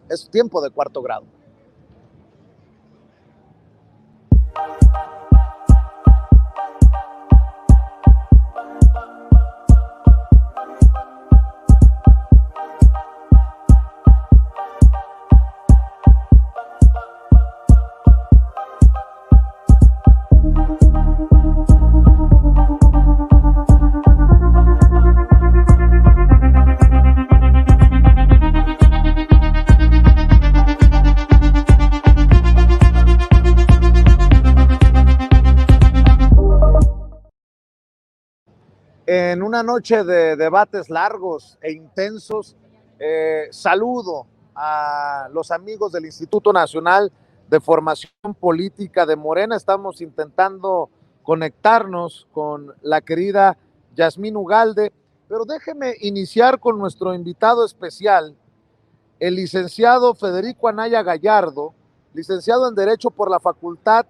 es tiempo de cuarto grado. En una noche de debates largos e intensos, saludo a los amigos del Instituto Nacional de Formación Política de Morena. Estamos intentando conectarnos con la querida Yasmín Ugalde, pero déjeme iniciar con nuestro invitado especial, el licenciado Federico Anaya Gallardo, licenciado en Derecho por la Facultad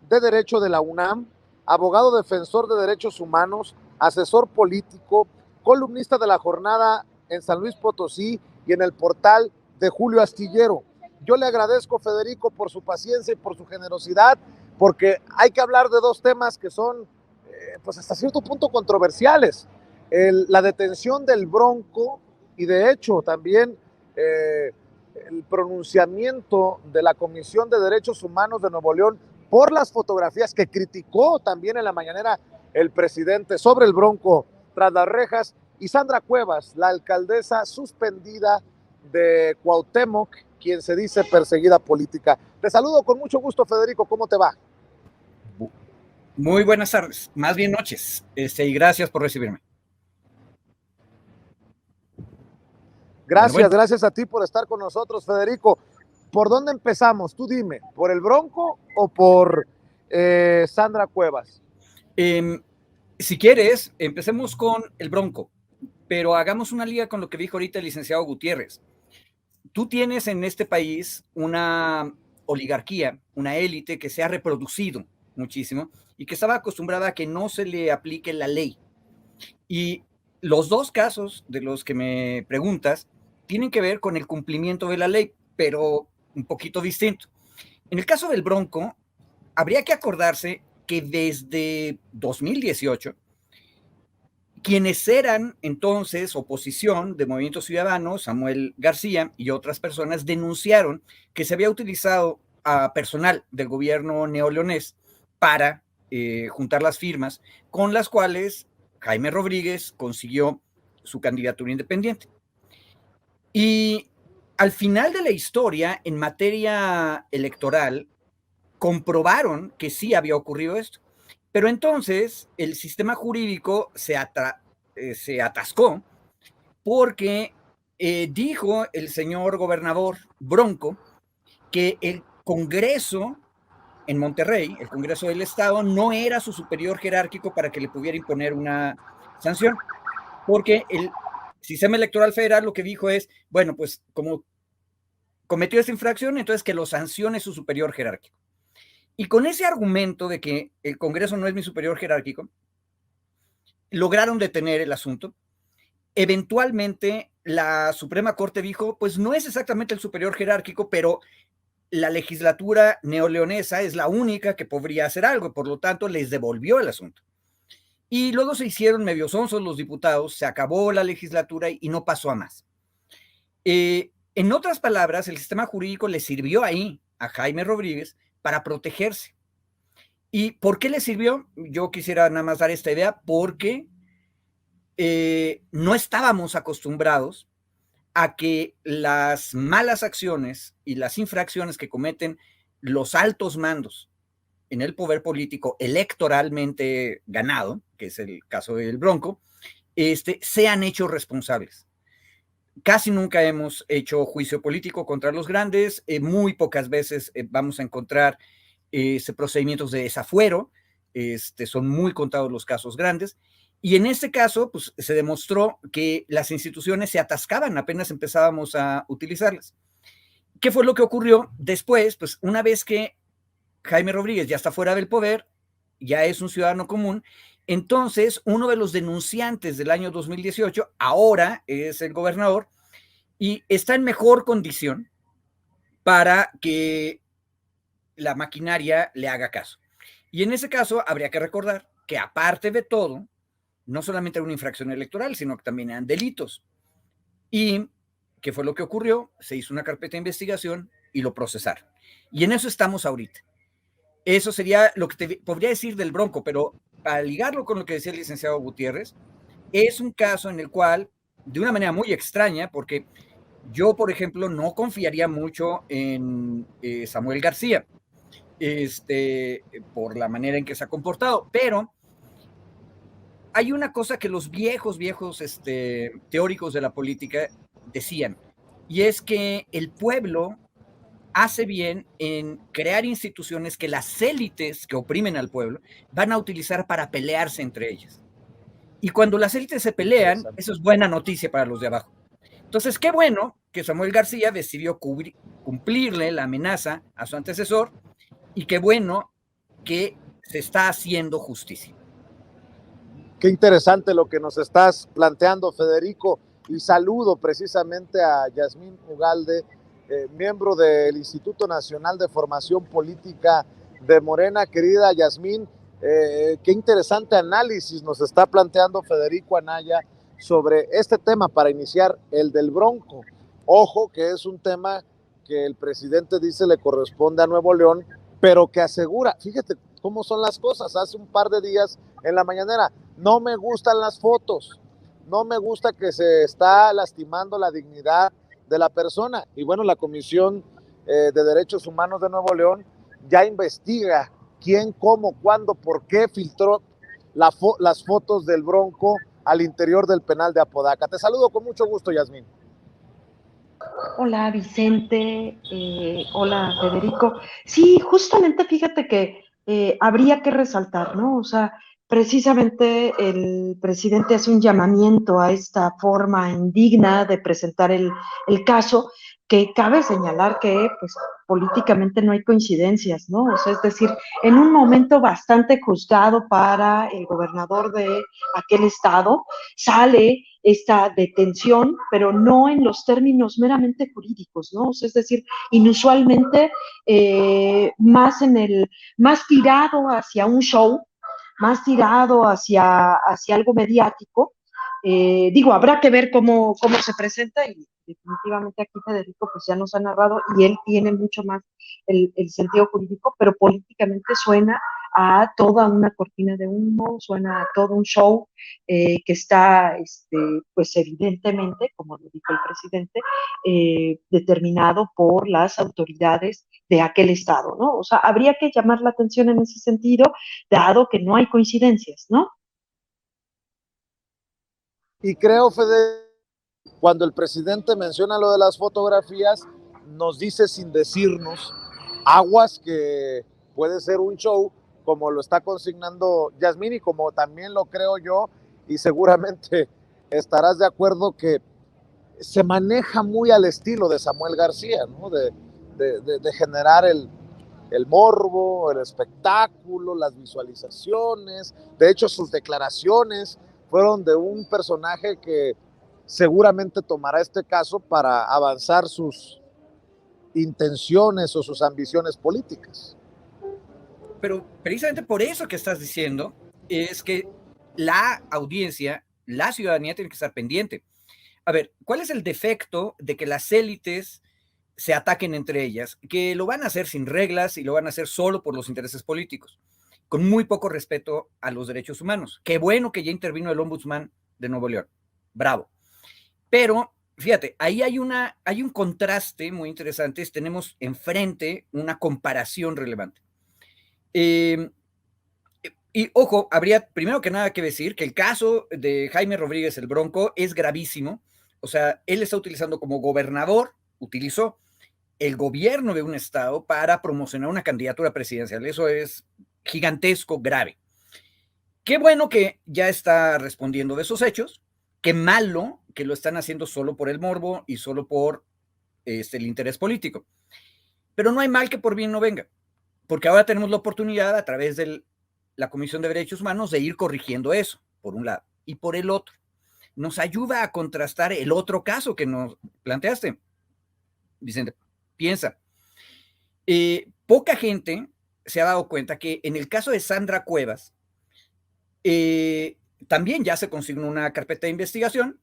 de Derecho de la UNAM, abogado defensor de derechos humanos, asesor político, columnista de La Jornada en San Luis Potosí y en el portal de Julio Astillero. Yo le agradezco, Federico, por su paciencia y por su generosidad, porque hay que hablar de dos temas que son, pues hasta cierto punto controversiales. La detención del Bronco y de hecho también el pronunciamiento de la Comisión de Derechos Humanos de Nuevo León por las fotografías que criticó también en la mañanera el presidente sobre el Bronco tras las rejas, y Sandra Cuevas, la alcaldesa suspendida de Cuauhtémoc, quien se dice perseguida política. Te saludo con mucho gusto, Federico, ¿cómo te va? Muy buenas tardes, más bien noches, y gracias por recibirme. Gracias, gracias a ti por estar con nosotros, Federico. ¿Por dónde empezamos? Tú dime, ¿por el Bronco o por Sandra Cuevas? Si quieres, empecemos con el Bronco, pero hagamos una liga con lo que dijo ahorita el licenciado Gutiérrez. Tú tienes en este país una oligarquía, una élite que se ha reproducido muchísimo y que estaba acostumbrada a que no se le aplique la ley. Y los dos casos de los que me preguntas tienen que ver con el cumplimiento de la ley, pero un poquito distinto. En el caso del Bronco, habría que acordarse que desde 2018, quienes eran entonces oposición de Movimiento Ciudadano, Samuel García y otras personas, denunciaron que se había utilizado a personal del gobierno neoleonés para juntar las firmas con las cuales Jaime Rodríguez consiguió su candidatura independiente. Y al final de la historia, en materia electoral, comprobaron que sí había ocurrido esto. Pero entonces el sistema jurídico se atascó porque dijo el señor gobernador Bronco que el Congreso en Monterrey, el Congreso del Estado, no era su superior jerárquico para que le pudiera imponer una sanción, porque el sistema electoral federal lo que dijo es, bueno, pues como cometió esa infracción, entonces que lo sancione su superior jerárquico. Y con ese argumento de que el Congreso no es mi superior jerárquico, lograron detener el asunto. Eventualmente, la Suprema Corte dijo, pues no es exactamente el superior jerárquico, pero la legislatura neoleonesa es la única que podría hacer algo, por lo tanto, les devolvió el asunto. Y luego se hicieron medio sonsos los diputados, se acabó la legislatura y no pasó a más. En otras palabras, el sistema jurídico le sirvió ahí a Jaime Rodríguez para protegerse. ¿Y por qué le sirvió? Yo quisiera nada más dar esta idea, porque no estábamos acostumbrados a que las malas acciones y las infracciones que cometen los altos mandos en el poder político electoralmente ganado, que es el caso del Bronco, sean hechos responsables. Casi nunca hemos hecho juicio político contra los grandes, muy pocas veces vamos a encontrar procedimientos de desafuero, son muy contados los casos grandes, y en este caso pues, se demostró que las instituciones se atascaban apenas empezábamos a utilizarlas. ¿Qué fue lo que ocurrió después? Pues una vez que Jaime Rodríguez ya está fuera del poder, ya es un ciudadano común, entonces uno de los denunciantes del año 2018 ahora es el gobernador y está en mejor condición para que la maquinaria le haga caso. Y en ese caso habría que recordar que aparte de todo, no solamente era una infracción electoral, sino que también eran delitos. Y ¿qué fue lo que ocurrió? Se hizo una carpeta de investigación y lo procesaron. Y en eso estamos ahorita. Eso sería lo que te podría decir del Bronco, pero para ligarlo con lo que decía el licenciado Gutiérrez, es un caso en el cual, de una manera muy extraña, porque yo, por ejemplo, no confiaría mucho en Samuel García, por la manera en que se ha comportado, pero hay una cosa que los viejos teóricos de la política decían, y es que el pueblo hace bien en crear instituciones que las élites que oprimen al pueblo van a utilizar para pelearse entre ellas. Y cuando las élites se pelean, eso es buena noticia para los de abajo. Entonces, qué bueno que Samuel García decidió cumplirle la amenaza a su antecesor y qué bueno que se está haciendo justicia. Qué interesante lo que nos estás planteando, Federico, y saludo precisamente a Yasmín Ugalde, miembro del Instituto Nacional de Formación Política de Morena. Querida Yasmín, qué interesante análisis nos está planteando Federico Anaya sobre este tema para iniciar, el del Bronco. Ojo que es un tema que el presidente dice le corresponde a Nuevo León, pero que asegura, fíjate cómo son las cosas, hace un par de días en la mañanera, no me gustan las fotos, no me gusta que se está lastimando la dignidad de la persona. Y bueno, la Comisión de Derechos Humanos de Nuevo León ya investiga quién, cómo, cuándo, por qué filtró las fotos del Bronco al interior del penal de Apodaca. Te saludo con mucho gusto, Yasmín. Hola Vicente, hola Federico. Sí, justamente fíjate que habría que resaltar, ¿no? O sea, precisamente el presidente hace un llamamiento a esta forma indigna de presentar el caso, que cabe señalar que, pues, políticamente no hay coincidencias, ¿no? O sea, es decir, en un momento bastante juzgado para el gobernador de aquel estado, sale esta detención, pero no en los términos meramente jurídicos, ¿no? O sea, es decir, inusualmente más tirado hacia un show, más tirado hacia algo mediático. Digo, habrá que ver cómo se presenta y definitivamente aquí Federico pues ya nos ha narrado y él tiene mucho más el sentido jurídico, pero políticamente suena a toda una cortina de humo, suena a todo un show que está, pues evidentemente, como lo dijo el presidente, determinado por las autoridades de aquel estado, ¿no? O sea, habría que llamar la atención en ese sentido, dado que no hay coincidencias, ¿no? Y creo, Fede, cuando el presidente menciona lo de las fotografías, nos dice sin decirnos aguas que puede ser un show, como lo está consignando Yasmín y como también lo creo yo, y seguramente estarás de acuerdo que se maneja muy al estilo de Samuel García, ¿no? De generar el morbo, el espectáculo, las visualizaciones. De hecho, sus declaraciones fueron de un personaje que seguramente tomará este caso para avanzar sus intenciones o sus ambiciones políticas. Pero precisamente por eso que estás diciendo es que la audiencia, la ciudadanía tiene que estar pendiente. A ver, ¿cuál es el defecto de que las élites se ataquen entre ellas? Que lo van a hacer sin reglas y lo van a hacer solo por los intereses políticos, con muy poco respeto a los derechos humanos. Qué bueno que ya intervino el ombudsman de Nuevo León. Bravo. Pero fíjate, ahí hay un contraste muy interesante. Tenemos enfrente una comparación relevante. Y ojo, habría primero que nada que decir que el caso de Jaime Rodríguez el Bronco es gravísimo. O sea, él está utilizando como gobernador, utilizó el gobierno de un estado para promocionar una candidatura presidencial. Eso es gigantesco, grave. Qué bueno que ya está respondiendo de esos hechos. Qué malo que lo están haciendo solo por el morbo y solo por el interés político. Pero no hay mal que por bien no venga, porque ahora tenemos la oportunidad a través de la Comisión de Derechos Humanos de ir corrigiendo eso, por un lado. Y por el otro, nos ayuda a contrastar el otro caso que nos planteaste. Vicente, piensa, Poca gente se ha dado cuenta que en el caso de Sandra Cuevas, también ya se consignó una carpeta de investigación,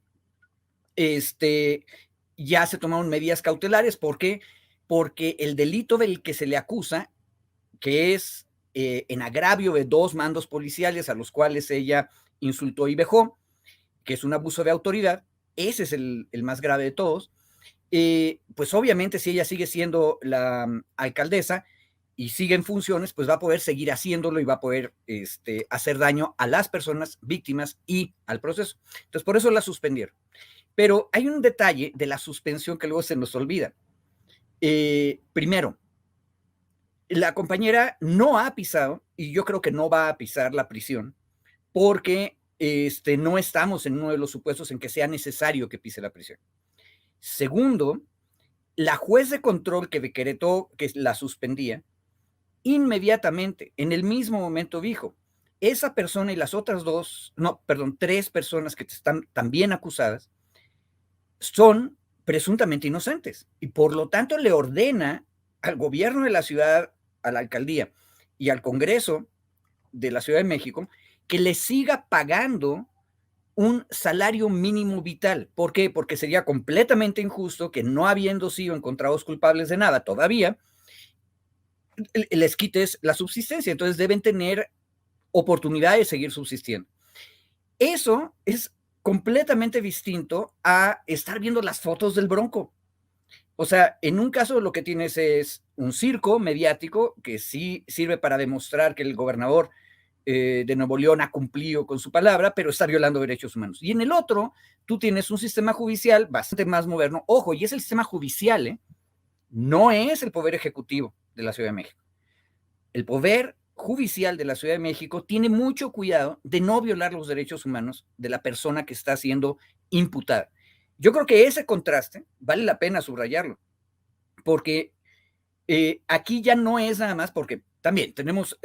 ya se tomaron medidas cautelares. ¿Por qué? Porque el delito del que se le acusa, que es en agravio de 2 mandos policiales a los cuales ella insultó y vejó, que es un abuso de autoridad, ese es el más grave de todos. Pues obviamente si ella sigue siendo la alcaldesa y sigue en funciones, pues va a poder seguir haciéndolo y va a poder hacer daño a las personas víctimas y al proceso. Entonces, por eso la suspendieron. Pero hay un detalle de la suspensión que luego se nos olvida. Primero, la compañera no ha pisado, y yo creo que no va a pisar la prisión, porque no estamos en uno de los supuestos en que sea necesario que pise la prisión. Segundo, la juez de control que decretó que la suspendía, inmediatamente, en el mismo momento dijo, esa persona y las otras 3 personas que están también acusadas son presuntamente inocentes, y por lo tanto le ordena al gobierno de la ciudad, a la alcaldía y al Congreso de la Ciudad de México que le siga pagando un salario mínimo vital. ¿Por qué? Porque sería completamente injusto que, no habiendo sido encontrados culpables de nada todavía, les quites la subsistencia. Entonces deben tener oportunidad de seguir subsistiendo. Eso es completamente distinto a estar viendo las fotos del Bronco. O sea, en un caso lo que tienes es un circo mediático que sí sirve para demostrar que el gobernador de Nuevo León ha cumplido con su palabra, pero está violando derechos humanos. Y en el otro, tú tienes un sistema judicial bastante más moderno. Ojo, y es el sistema judicial, no es el poder ejecutivo de la Ciudad de México. El poder judicial de la Ciudad de México tiene mucho cuidado de no violar los derechos humanos de la persona que está siendo imputada. Yo creo que ese contraste vale la pena subrayarlo, porque aquí ya no es nada más, porque también tenemos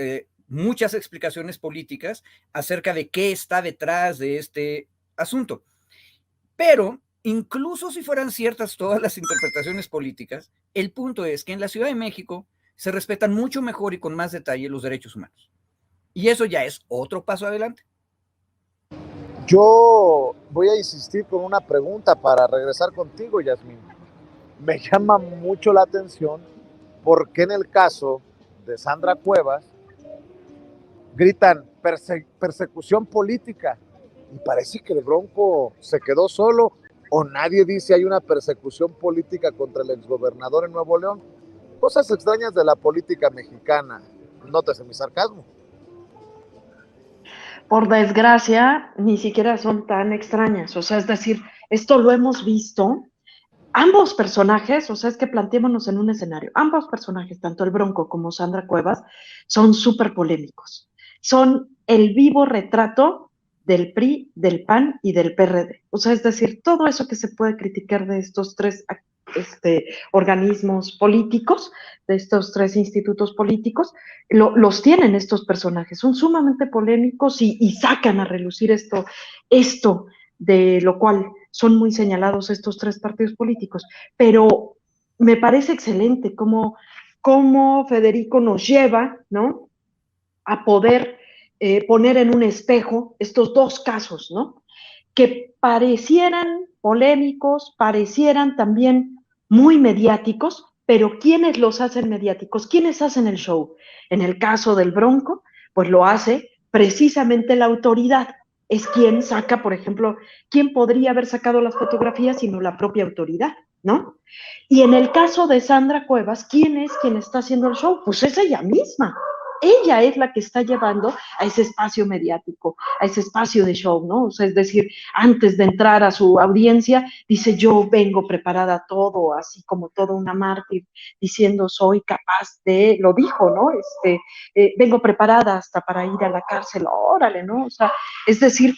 muchas explicaciones políticas acerca de qué está detrás de este asunto. Pero incluso si fueran ciertas todas las interpretaciones políticas, el punto es que en la Ciudad de México se respetan mucho mejor y con más detalle los derechos humanos. Y eso ya es otro paso adelante. Yo voy a insistir con una pregunta para regresar contigo, Yasmín. Me llama mucho la atención por qué en el caso de Sandra Cuevas gritan persecución política y parece que el Bronco se quedó solo, o nadie dice hay una persecución política contra el exgobernador en Nuevo León. Cosas extrañas de la política mexicana. Nótese mi sarcasmo. Por desgracia, ni siquiera son tan extrañas. O sea, es decir, esto lo hemos visto. Ambos personajes, o sea, es que planteémonos en un escenario, ambos personajes, tanto el Bronco como Sandra Cuevas, son súper polémicos. Son el vivo retrato del PRI, del PAN y del PRD. O sea, es decir, todo eso que se puede criticar de estos 3 organismos políticos, de estos 3 institutos políticos, los tienen estos personajes. Son sumamente polémicos y sacan a relucir esto de lo cual son muy señalados estos 3 partidos políticos, pero me parece excelente cómo Federico nos lleva, ¿no?, a poder poner en un espejo estos 2 casos, ¿no?, que parecieran polémicos, parecieran también muy mediáticos, pero ¿quiénes los hacen mediáticos? ¿Quiénes hacen el show? En el caso del Bronco, pues lo hace precisamente la autoridad. Es quien saca, por ejemplo, ¿quién podría haber sacado las fotografías sino la propia autoridad, ¿no? Y en el caso de Sandra Cuevas, ¿quién es quien está haciendo el show? Pues es ella misma. Ella es la que está llevando a ese espacio mediático, a ese espacio de show, ¿no? O sea, es decir, antes de entrar a su audiencia, dice, yo vengo preparada a todo, así como toda una mártir, diciendo, soy capaz de, lo dijo, ¿no? Vengo preparada hasta para ir a la cárcel, órale, ¿no? O sea, es decir,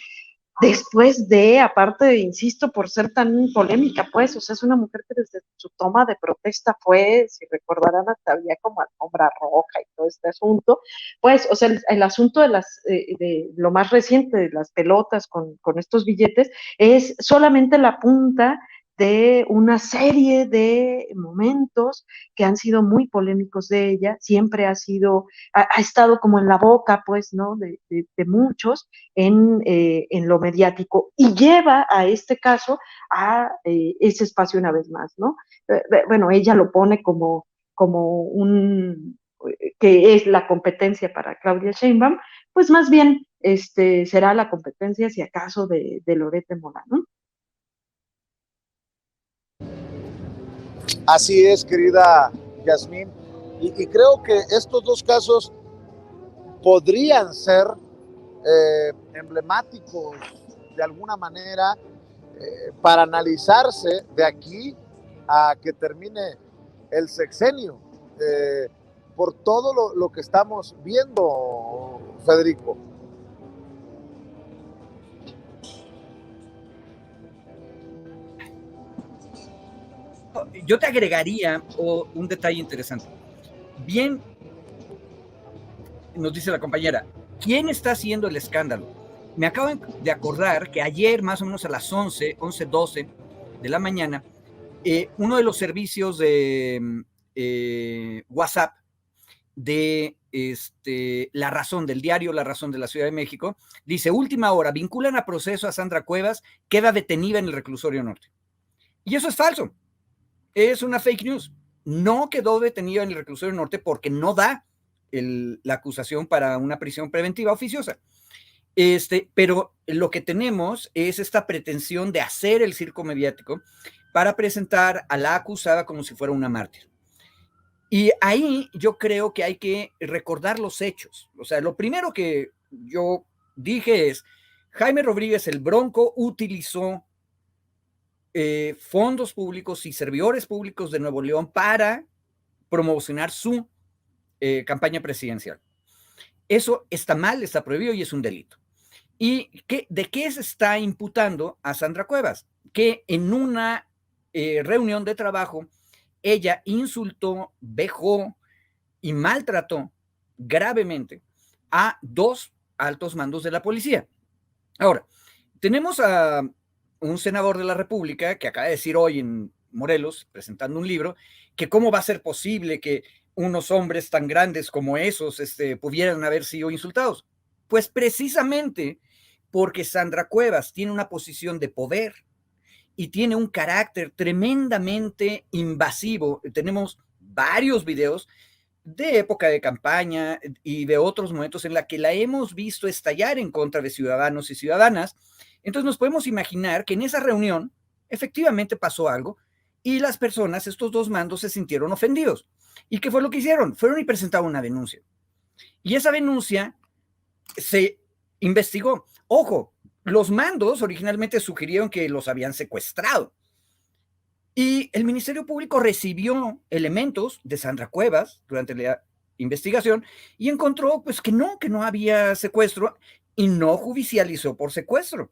después de, aparte, insisto, por ser tan polémica, pues, o sea, es una mujer que desde su toma de protesta fue, si recordarán, hasta había como alfombra roja y todo este asunto, pues, o sea, el asunto de lo más reciente de las pelotas con estos billetes es solamente la punta de una serie de momentos que han sido muy polémicos de ella, siempre ha estado como en la boca, pues, ¿no? De muchos en lo mediático, y lleva a este caso a ese espacio una vez más, ¿no? Bueno, ella lo pone como que es la competencia para Claudia Sheinbaum, pues más bien será la competencia, si acaso, de Loret de Mola, ¿no? Así es, querida Yasmín, y creo que estos dos casos podrían ser emblemáticos de alguna manera para analizarse de aquí a que termine el sexenio, por todo lo que estamos viendo, Federico. Yo te agregaría un detalle interesante. Bien, nos dice la compañera, ¿quién está haciendo el escándalo? Me acabo de acordar que ayer, más o menos a las 11:12 de la mañana, uno de los servicios de WhatsApp de La Razón, del diario La Razón de la Ciudad de México, dice: última hora, vinculan a proceso a Sandra Cuevas, queda detenida en el reclusorio norte. Y eso es falso, es una fake news. No quedó detenida en el reclusorio norte porque no da la acusación para una prisión preventiva oficiosa. Pero lo que tenemos es esta pretensión de hacer el circo mediático para presentar a la acusada como si fuera una mártir. Y ahí yo creo que hay que recordar los hechos. O sea, lo primero que yo dije es: Jaime Rodríguez el Bronco utilizó fondos públicos y servidores públicos de Nuevo León para promocionar su campaña presidencial. Eso está mal, está prohibido y es un delito. ¿Y de qué se está imputando a Sandra Cuevas? Que en una reunión de trabajo ella insultó, vejó y maltrató gravemente a 2 altos mandos de la policía. Ahora, tenemos a un senador de la República que acaba de decir hoy en Morelos, presentando un libro, que cómo va a ser posible que unos hombres tan grandes como esos pudieran haber sido insultados. Pues precisamente porque Sandra Cuevas tiene una posición de poder y tiene un carácter tremendamente invasivo. Tenemos varios videos de época de campaña y de otros momentos en la que la hemos visto estallar en contra de ciudadanos y ciudadanas. Entonces nos podemos imaginar que en esa reunión efectivamente pasó algo y las personas, estos 2 mandos, se sintieron ofendidos. ¿Y qué fue lo que hicieron? Fueron y presentaron una denuncia. Y esa denuncia se investigó. Ojo, los mandos originalmente sugirieron que los habían secuestrado. Y el Ministerio Público recibió elementos de Sandra Cuevas durante la investigación y encontró pues que no había secuestro, y no judicializó por secuestro.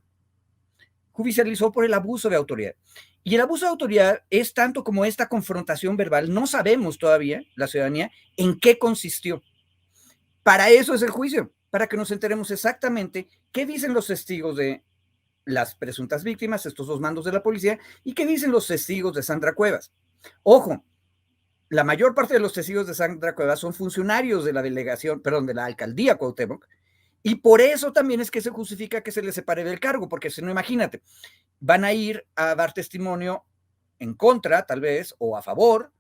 Judicializó por el abuso de autoridad. Y el abuso de autoridad es tanto como esta confrontación verbal. No sabemos todavía, la ciudadanía, en qué consistió. Para eso es el juicio, para que nos enteremos exactamente qué dicen los testigos de las presuntas víctimas, estos 2 mandos de la policía, y qué dicen los testigos de Sandra Cuevas. Ojo, la mayor parte de los testigos de Sandra Cuevas son funcionarios de la de la alcaldía Cuauhtémoc, y por eso también es que se justifica que se les separe del cargo, porque si no, imagínate, van a ir a dar testimonio en contra, tal vez, o a favor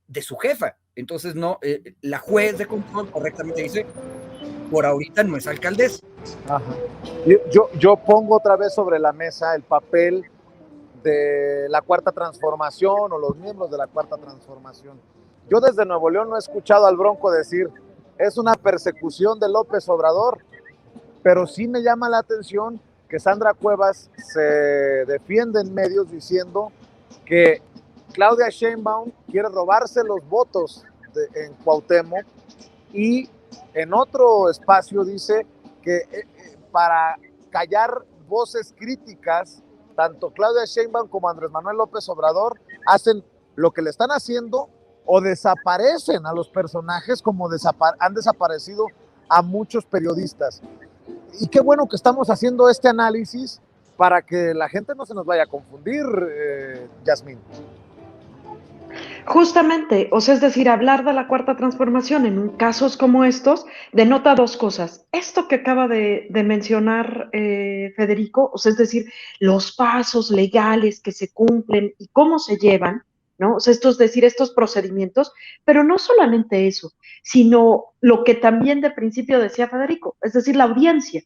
de su jefa. Entonces, no, la juez de control correctamente dice: por ahorita no es alcaldesa. Ajá. Yo pongo otra vez sobre la mesa el papel de la Cuarta Transformación o los miembros de la Cuarta Transformación. Yo desde Nuevo León no he escuchado al Bronco decir: es una persecución de López Obrador, pero sí me llama la atención que Sandra Cuevas se defiende en medios diciendo que Claudia Sheinbaum quiere robarse los votos en Cuauhtémoc, y en otro espacio dice que para callar voces críticas, tanto Claudia Sheinbaum como Andrés Manuel López Obrador hacen lo que le están haciendo o desaparecen a los personajes como han desaparecido a muchos periodistas. Y qué bueno que estamos haciendo este análisis, para que la gente no se nos vaya a confundir, Yasmín. Justamente, o sea, es decir, hablar de la cuarta transformación en casos como estos denota dos cosas. Esto que acaba de mencionar Federico, o sea, es decir, los pasos legales que se cumplen y cómo se llevan, ¿no? O sea, esto es decir, estos procedimientos, pero no solamente eso, sino lo que también de principio decía Federico, es decir, la audiencia,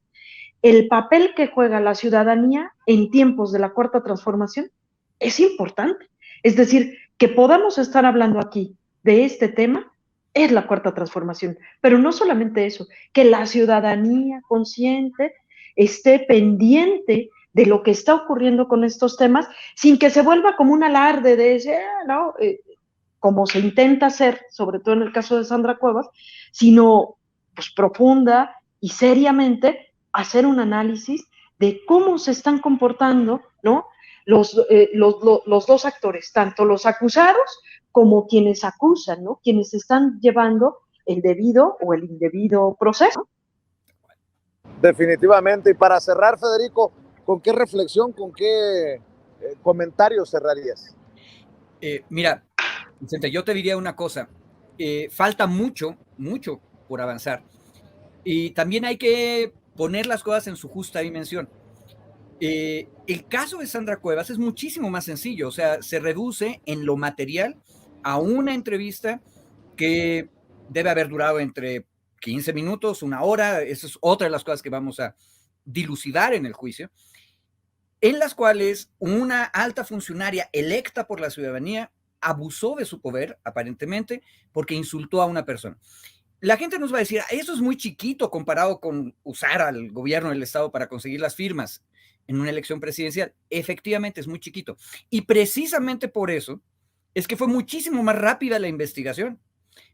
el papel que juega la ciudadanía en tiempos de la cuarta transformación es importante. Es decir, que podamos estar hablando aquí de este tema es la cuarta transformación, pero no solamente eso, que la ciudadanía consciente esté pendiente de lo que está ocurriendo con estos temas sin que se vuelva como un alarde de ese, no, como se intenta hacer, sobre todo en el caso de Sandra Cuevas, sino pues profunda y seriamente hacer un análisis de cómo se están comportando, ¿no? Los dos actores, tanto los acusados como quienes acusan, ¿no? Quienes están llevando el debido o el indebido proceso. Definitivamente. Y para cerrar, Federico, ¿con qué reflexión, con qué comentario cerrarías? Mira, Vicente, yo te diría una cosa. Falta mucho por avanzar. Y también hay que poner las cosas en su justa dimensión. El caso de Sandra Cuevas es muchísimo más sencillo, o sea, se reduce en lo material a una entrevista que debe haber durado entre 15 minutos, una hora, esa es otra de las cosas que vamos a dilucidar en el juicio, en las cuales una alta funcionaria electa por la ciudadanía abusó de su poder, aparentemente, porque insultó a una persona. La gente nos va a decir, eso es muy chiquito comparado con usar al gobierno del Estado para conseguir las firmas en una elección presidencial. Efectivamente, es muy chiquito. Y precisamente por eso es que fue muchísimo más rápida la investigación.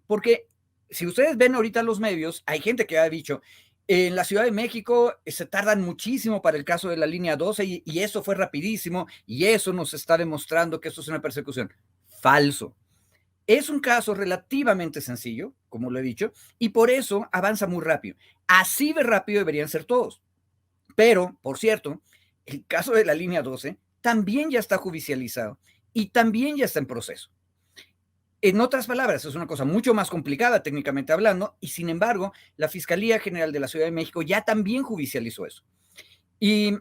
Porque si ustedes ven ahorita los medios, hay gente que ha dicho, en la Ciudad de México se tardan muchísimo para el caso de la línea 12 y eso fue rapidísimo y eso nos está demostrando que esto es una persecución. Falso. Es un caso relativamente sencillo, como lo he dicho, y por eso avanza muy rápido. Así de rápido deberían ser todos. Pero, por cierto, el caso de la línea 12 también ya está judicializado y también ya está en proceso. En otras palabras, es una cosa mucho más complicada técnicamente hablando, y sin embargo, la Fiscalía General de la Ciudad de México ya también judicializó eso. Y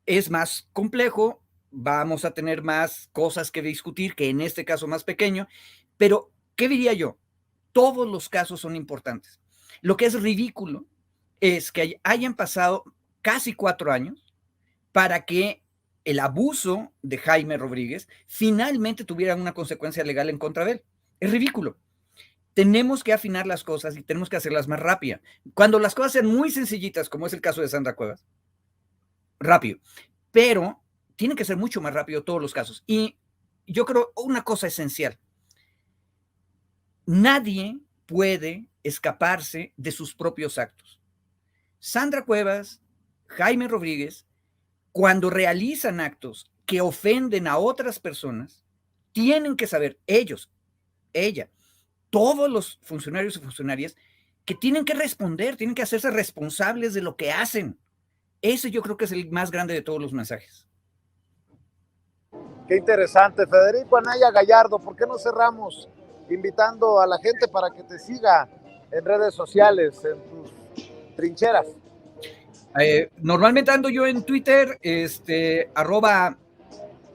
es más complejo, vamos a tener más cosas que discutir, que en este caso más pequeño, pero, ¿qué diría yo? Todos los casos son importantes. Lo que es ridículo es que hayan pasado casi 4 años para que el abuso de Jaime Rodríguez finalmente tuviera una consecuencia legal en contra de él. Es ridículo. Tenemos que afinar las cosas y tenemos que hacerlas más rápidas. Cuando las cosas sean muy sencillitas, como es el caso de Sandra Cuevas, rápido, pero tienen que ser mucho más rápido todos los casos. Y yo creo una cosa esencial, nadie puede escaparse de sus propios actos. Sandra Cuevas, Jaime Rodríguez, cuando realizan actos que ofenden a otras personas, tienen que saber ellos, ella, todos los funcionarios y funcionarias, que tienen que responder, tienen que hacerse responsables de lo que hacen. Ese yo creo que es el más grande de todos los mensajes. Qué interesante. Federico Anaya Gallardo, ¿por qué no cerramos invitando a la gente para que te siga en redes sociales, en tus trincheras? Normalmente ando yo en Twitter, @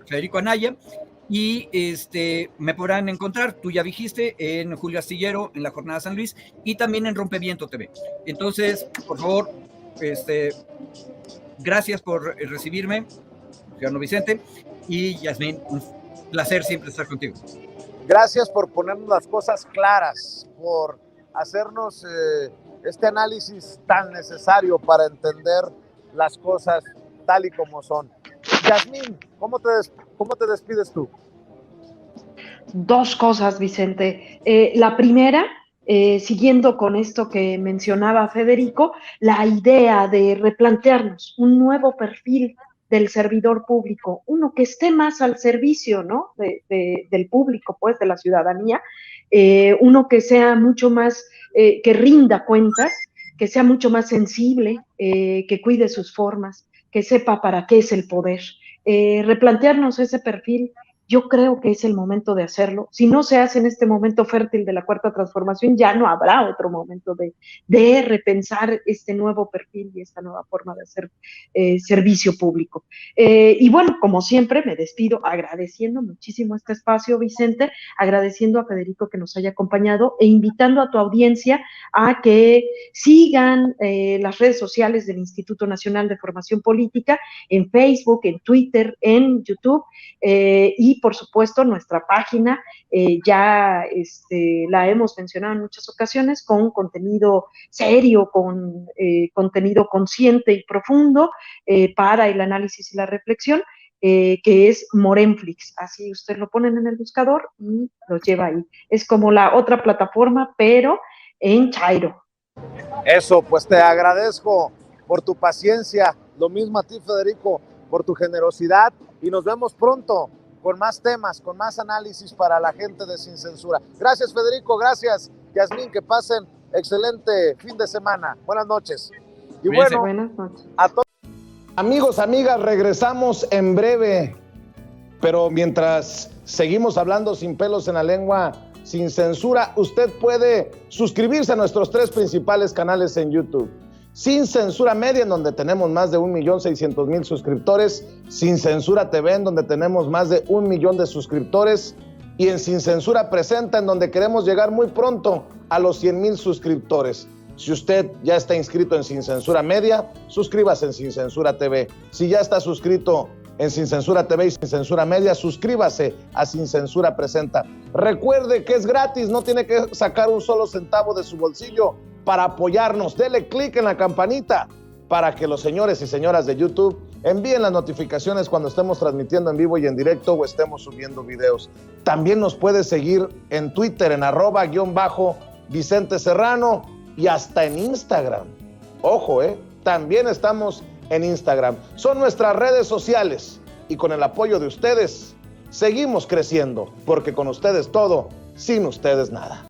Federico Anaya, y me podrán encontrar, tú ya dijiste, en Julio Astillero, en la Jornada San Luis, y también en Rompeviento TV. Entonces, por favor, gracias por recibirme, Ciudadano Vicente, y Yasmín, un placer siempre estar contigo. Gracias por ponernos las cosas claras, por hacernos este análisis tan necesario para entender las cosas tal y como son. Yasmín, ¿cómo te despides tú? Dos cosas, Vicente. La primera, siguiendo con esto que mencionaba Federico, la idea de replantearnos un nuevo perfil del servidor público, uno que esté más al servicio, ¿no? Del público, pues, de la ciudadanía, uno que sea mucho más, que rinda cuentas, que sea mucho más sensible, que cuide sus formas, que sepa para qué es el poder. Replantearnos ese perfil, yo creo que es el momento de hacerlo. Si no se hace en este momento fértil de la Cuarta Transformación, ya no habrá otro momento de repensar este nuevo perfil y esta nueva forma de hacer servicio público. Y bueno, como siempre, me despido agradeciendo muchísimo este espacio, Vicente, agradeciendo a Federico que nos haya acompañado e invitando a tu audiencia a que sigan las redes sociales del Instituto Nacional de Formación Política en Facebook, en Twitter, en YouTube, y por supuesto nuestra página, ya la hemos mencionado en muchas ocasiones, con contenido serio, con contenido consciente y profundo para el análisis y la reflexión, que es Morenflix. Así ustedes lo ponen en el buscador y lo lleva ahí. Es como la otra plataforma, pero en Chairo. Eso, pues te agradezco por tu paciencia, lo mismo a ti, Federico, por tu generosidad, y nos vemos pronto con más temas, con más análisis para la gente de Sin Censura. Gracias, Federico, gracias, Yasmín, que pasen excelente fin de semana. Buenas noches. Y bueno, buenas noches. A todos. Amigos, amigas, regresamos en breve, pero mientras seguimos hablando sin pelos en la lengua, sin censura, usted puede suscribirse a nuestros 3 principales canales en YouTube. Sin Censura Media, en donde tenemos más de 1,600,000 suscriptores, Sin Censura TV, en donde tenemos más de 1 millón de suscriptores, y en Sin Censura Presenta, en donde queremos llegar muy pronto a los 100,000 suscriptores. Si usted ya está inscrito en Sin Censura Media, suscríbase en Sin Censura TV. Si ya está suscrito en Sin Censura TV y Sin Censura Media, suscríbase a Sin Censura Presenta. Recuerde que es gratis, no tiene que sacar un solo centavo de su bolsillo para apoyarnos. Dele clic en la campanita para que los señores y señoras de YouTube envíen las notificaciones cuando estemos transmitiendo en vivo y en directo o estemos subiendo videos. También nos puede seguir en Twitter en @_Vicente Serrano y hasta en Instagram. Ojo, también estamos en Instagram. Son nuestras redes sociales y con el apoyo de ustedes seguimos creciendo, porque con ustedes todo, sin ustedes nada.